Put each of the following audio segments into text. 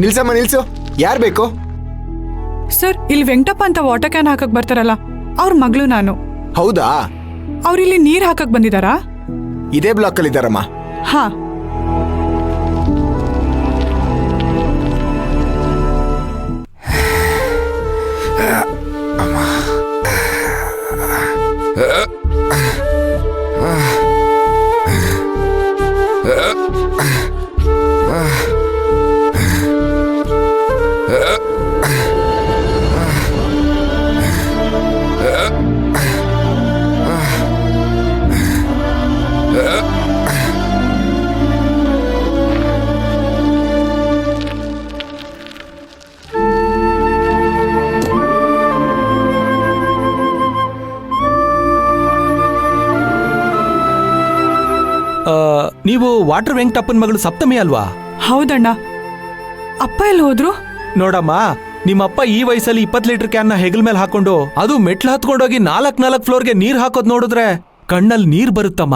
ನಿಲ್ಸಮ್ಮ ನಿಲ್ಸು. ಯಾರು ಬೇಕು? ಸರ್, ಇಲ್ಲಿ ವೆಂಕಟಪ್ಪ ಅಂತ ವಾಟರ್ ಕ್ಯಾನ್ ಹಾಕಕ್ ಬರ್ತಾರಲ್ಲ, ಅವ್ರ ಮಗಳು ನಾನು. ಹೌದಾ? ಅವ್ರಿಲ್ಲಿ ನೀರ್ ಹಾಕಕ್ ಬಂದಿದಾರಾ? ಇದೇ ಬ್ಲಾಕ್ ಅಲ್ಲಿ ಇದಾರಮ್ಮ. ಹಾ. ನೀವು ವಾಟರ್ ವೆಂಕಟಪ್ಪನ ಮಗಳು ಸಪ್ತಮಿ ಅಲ್ವಾ? ಹೌದಣ್ಣ. ಅಪ್ಪ ಎಲ್ಲಿ ಹೋದ್ರು? ನೋಡಮ್ಮ, ನಿಮ್ಮಪ್ಪ ಈ ವಯಸ್ಸಲ್ಲಿ 20 ಲೀಟರ್ ಕ್ಯಾನ್ನ ಹೆಗಲ್ ಮೇಲೆ ಹಾಕೊಂಡು ಅದು ಮೆಟ್ಲು ಹತ್ಕೊಂಡೋಗಿ 4 ಫ್ಲೋರ್ಗೆ ನೀರ್ ಹಾಕೋದ್ ನೋಡಿದ್ರೆ ಕಣ್ಣಲ್ಲಿ ನೀರ್ ಬರುತ್ತಮ್ಮ.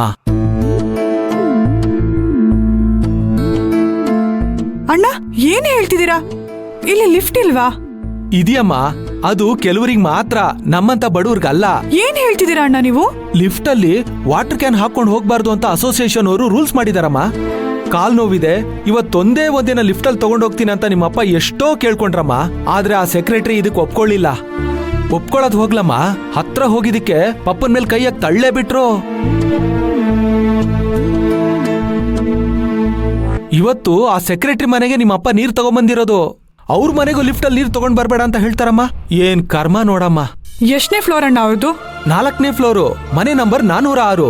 ಅಣ್ಣ, ಏನ್ ಹೇಳ್ತಿದ್ದೀರಾ? ಇಲ್ಲಿ ಲಿಫ್ಟ್ ಇಲ್ವಾ? ಇದೆಯಮ್ಮ, ಅದು ಕೆಲವರಿಗೆ ಮಾತ್ರ, ನಮ್ಮಂತ ಬಡವ್ರಿಗಲ್ಲ. ಏನ್ ಹೇಳ್ತಿದ್ದೀರಾ ಅಣ್ಣ ನೀವು? ಲಿಫ್ಟ್ ಅಲ್ಲಿ ವಾಟರ್ ಕ್ಯಾನ್ ಹಾಕೊಂಡು ಹೋಗ್ಬಾರ್ದು ಅಂತ ಅಸೋಸಿಯೇಷನ್ ಅವರು ರೂಲ್ಸ್ ಮಾಡಿದಾರಮ್ಮ. ಕಾಲ್ ನೋವಿದೆ, ಇವತ್ತೊಂದೇ ಒಂದಿನ ಲಿಫ್ಟ್ ಅಲ್ಲಿ ತಗೊಂಡೋಗ್ತೀನಿ ಅಂತ ನಿಮ್ಮಪ್ಪ ಎಷ್ಟೋ ಕೇಳ್ಕೊಂಡ್ರಮ್ಮ. ಆದ್ರೆ ಆ ಸೆಕ್ರೆಟರಿ ಇದಕ್ಕೆ ಒಪ್ಕೊಳ್ಳಿಲ್ಲ. ಒಪ್ಕೊಳ್ಳೋದ್ ಹೋಗ್ಲಮ್ಮ, ಹತ್ರ ಹೋಗಿದ್ದಕ್ಕೆ ಪಪ್ಪನ ಮೇಲೆ ಕೈಯಾಗ ತಳ್ಳೇ ಬಿಟ್ರು. ಇವತ್ತು ಆ ಸೆಕ್ರೆಟರಿ ಮನೆಗೆ ನಿಮ್ಮಪ್ಪ ನೀರ್ ತಗೊಂಬಂದಿರೋದು. ಅವ್ರ ಮನೆಗೂ ಲಿಫ್ಟ್ ಅಲ್ಲಿ ನೀರ್ ತಗೊಂಡ್ ಬರ್ಬೇಡ ಅಂತ ಹೇಳ್ತಾರಮ್ಮ. ಏನ್ ಕರ್ಮ ನೋಡಮ್ಮ. ಎಷ್ಟನೇ ಫ್ಲೋರ್ ಅಣ್ಣ ಅವ್ರದ್ದು? 4ನೇ ಫ್ಲೋರು, ಮನೆ ನಂಬರ್ 406.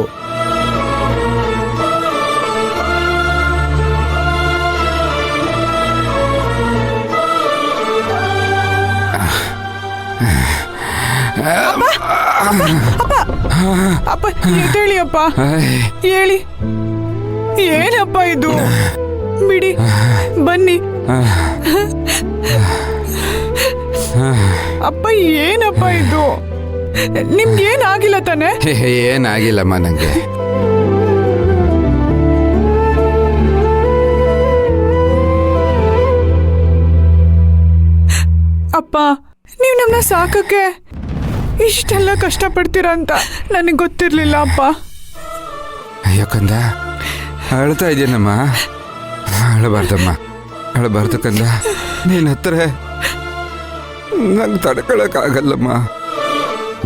ಅಪ್ಪ ಹೇಳಿ, ಅಪ್ಪ ಹೇಳಿ. ಏನಪ್ಪ ಇದು? ಬಿಡಿ, ಬನ್ನಿ. ಅಪ್ಪ ಏನಪ್ಪ ಇದು? ನಿಮ್ಗೇನಾಗಿಲ್ಲ ತಾನೆ? ಏನಾಗಿಲ್ಲಮ್ಮ ನಂಗೆ. ಅಪ್ಪ, ನೀವು ನಮ್ಮನ್ನ ಸಾಕಕ್ಕೆ ಇಷ್ಟೆಲ್ಲ ಕಷ್ಟಪಡ್ತೀರಾ ಅಂತ ನನಗೆ ಗೊತ್ತಿರ್ಲಿಲ್ಲ ಅಪ್ಪ. ಯಾಕಂದ ಅಳ್ತಾ ಇದೆಯೇನಮ್ಮ? ಅಳಬಾರ್ದಮ್ಮ, ಅಳಬಾರ್ದು ಕಂದ. ನೀನ್ ಹತ್ರ ನಂಗೆ ತಡ್ಕೊಳಕ್ಕಾಗಲ್ಲಮ್ಮ.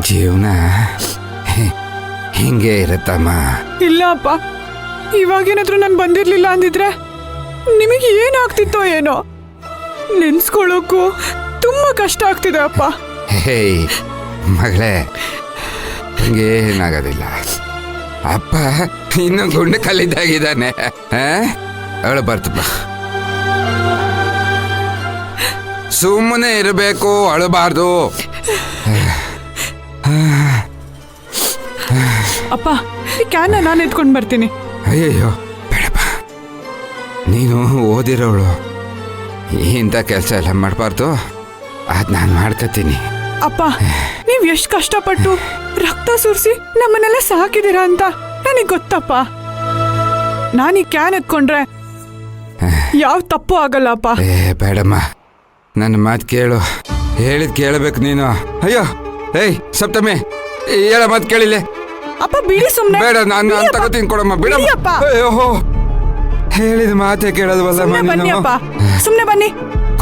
ಜೀವನ ಹಿಂಗೆ ಇರತ್ತಮ್ಮ. ಇಲ್ಲ ಅಪ್ಪ, ಇವಾಗೇನಾದ್ರೂ ನಾನು ಬಂದಿರ್ಲಿಲ್ಲ ಅಂದಿದ್ರೆ ನಿಮಗೆ ಏನಾಗ್ತಿತ್ತೋ ಏನೋ. ನೆನ್ಸ್ಕೊಳ್ಳೋಕ್ಕೂ ತುಂಬಾ ಕಷ್ಟ ಆಗ್ತಿದೆ ಅಪ್ಪ. ಹೇಯ್ ಮಗಳೇ, ಹಂಗೆ ಏನಾಗೋದಿಲ್ಲ. ಅಪ್ಪ ಇನ್ನು ಗುಂಡು ಕಲ್ಲಿದ್ದಾಗಿದ್ದಾನೆ. ಅಳಬಾರ್ದಪ್ಪ, ಸುಮ್ಮನೆ ಇರಬೇಕು, ಅಳಬಾರ್ದು. ಅಪ್ಪ, ಈ ಕ್ಯಾನ್ನ ನಾನು ಎತ್ಕೊಂಡು ಬರ್ತೀನಿ. ಅಯ್ಯಯ್ಯೋ ಬೇಡಪ್ಪ, ನೀನು ಓದಿರೋಳು, ಇಂಥ ಕೆಲಸ ಎಲ್ಲ ಮಾಡಬಾರ್ದು. ಅದು ನಾನು ಮಾಡ್ಕೊತೀನಿ. ಅಪ್ಪ, ನೀವ್ ಎಷ್ಟು ಕಷ್ಟಪಟ್ಟು ರಕ್ತ ಸುರಿಸಿ ನಮ್ಮನ್ನೆಲ್ಲ ಸಾಕಿದೀರಾ ಅಂತ ನನಗೆ ಗೊತ್ತಪ್ಪ. ನಾನು ಈ ಕ್ಯಾನ್ ಎತ್ಕೊಂಡ್ರೆ ಯಾವ ತಪ್ಪು ಆಗಲ್ಲ ಅಪ್ಪ. ಬೇಡಮ್ಮ, ನನ್ನ ಮಾತು ಕೇಳು. ಹೇಳಿದ್ ಕೇಳಬೇಕು ನೀನು. ಅಯ್ಯೋ ಏಯ್ ಸಪ್ತಮಿ, ಹೇಳ ಮಾತು ಕೇಳಿಲ್ಲ. ಅಪ್ಪ ಬಿಡಿ, ಸುಮ್ಮನೆ. ಬೇಡ, ನಾನು ತಗೋತೀನಿ, ಕೊಡಮ್ಮ, ಬಿಡಮ್ಮ. ಅಯ್ಯೋ, ಹೇಳಿದ ಮಾತೇ ಕೇಳಲ್ವಲ್ಲ. ಬನ್ನಿ ಅಪ್ಪ, ಸುಮ್ಮನೆ ಬನ್ನಿ.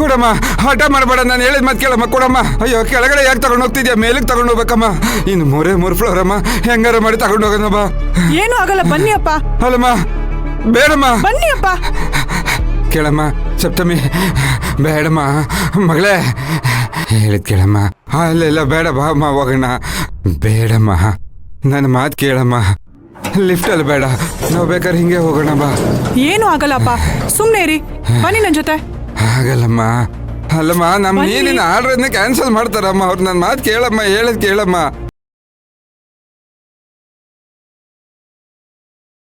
ಕೊಡಮ್ಮ, ಹಠ ಮಾಡಬೇಡ, ನಾನು ಹೇಳಿದ ಮಾತು ಕೇಳಮ್ಮ, ಕೊಡಮ್ಮ. ಅಯ್ಯೋ, ಕೆಳಗಡೆ ಯಾಕೆ ತಗೊಂಡು ಹೋಗ್ತಿದ್ಯಾ? ಮೇಲಿಗೆ ತಗೊಂಡು ಹೋಗ್ಬೇಕಮ್ಮ. ಇನ್ನು 3 ಫ್ಲೋರ್ ಅಮ್ಮ, ಹೆಂಗಾರ ಮಾಡಿ ತಗೊಂಡು ಹೋಗೋಣಮ್ಮ. ಏನು ಆಗಲ್ಲ, ಬನ್ನಿ ಅಪ್ಪ. ಅಲ್ಲಮ್ಮ, ಬೇಡಮ್ಮ, ಬನ್ನಿ ಅಪ್ಪ. ಕೇಳಮ್ಮ ಸಪ್ತಮಿ, ಬೇಡಮ್ಮ ಮಗಳೇ, ಹೇಳಿದ್ ಕೇಳಮ್ಮ. ಅಲ್ಲೆಲ್ಲ ಬೇಡ, ಬಾಮ್ಮ ಹೋಗೋಣ. ಬೇಡಮ್ಮ, ನನ್ನ ಮಾತು ಕೇಳಮ್ಮ. ಲಿಫ್ಟಲ್ಲಿ ಬೇಡ, ನಾವು ಬೇಕಾದ್ರೆ ಹಿಂಗೆ ಹೋಗೋಣ ಬಾ. ಏನು ಆಗಲ್ಲಪ್ಪ, ಸುಮ್ಮನೆ ಇರಿ, ಬನ್ನಿ ನನ್ನ ಜೊತೆ. ಆಗಲ್ಲಮ್ಮ. ಅಲ್ಲಮ್ಮ, ನಮ್ಮ ನೀರಿನ ಆರ್ಡ್ರನ್ನ ಕ್ಯಾನ್ಸಲ್ ಮಾಡ್ತಾರಮ್ಮ ಅವ್ರು. ನನ್ನ ಮಾತು ಕೇಳಮ್ಮ, ಹೇಳಿದ್ ಕೇಳಮ್ಮ.